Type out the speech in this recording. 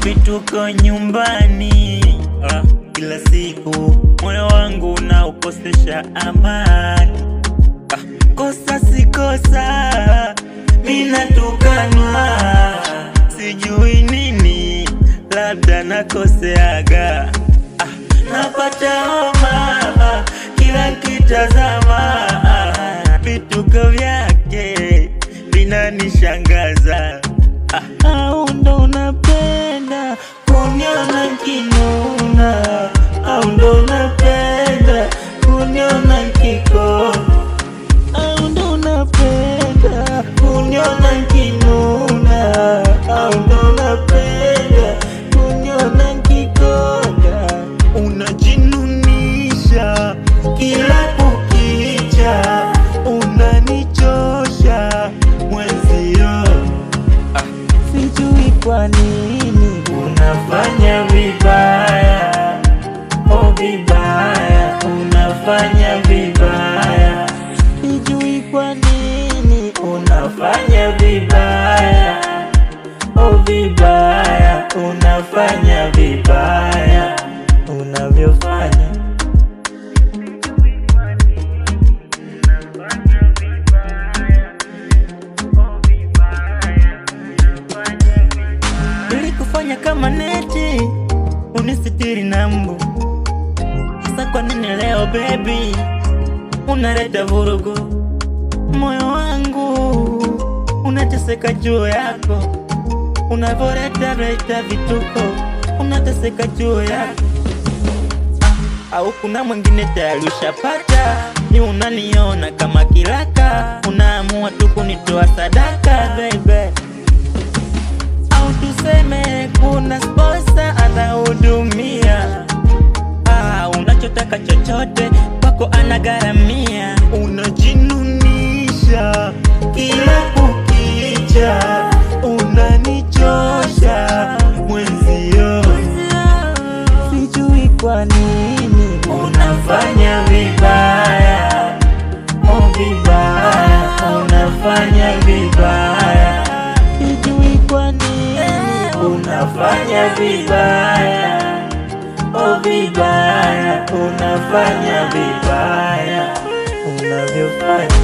vituko nyumbani. Kila siku moyo wangu unaukosesha amani. Kosa si kosa, mina tukanwa, sijui nini, labda nakoseaga. Napata homa kila kitazama, vituko vyake vinanishangaza. Au ndo unapenda kuniona kinuna, au ndo unapenda kuniona kikona, au ndo unapenda kuniona kinuna, au ndo unapenda kuniona kikona. Unajinunisha kila kukicha, unanichosha mwenzio. Sijui kwa nini unafanya vibaya, oh vibaya, unafanya vibaya. Sijui kwa nini unafanya vibaya, oh vibaya, unafanya vibaya unavyofanya. Nilikufanya kama neti, unisitiri na mbu. Sasa kwa nini leo baby unaleta vurugu? Moyo wangu unateseka juu yako, unavoleta vituko, unateseka juu yako. Au kuna mwingine tayari ushapata, ni unaniona kama kilaka, unaamua tu kunitoa sadaka baby. Au tuseme kuna sponsor anahudumia, unachotaka chochote kwako anagaramia. Unajinunisha kila kukicha, unanichosha mwenzio. Sijui kwa nini unafanya vibaya, oh vibaya, unafanya vibaya. Sijui kwa nini unafanya vibaya, oh vibaya, unafanya vibaya unavyofanya.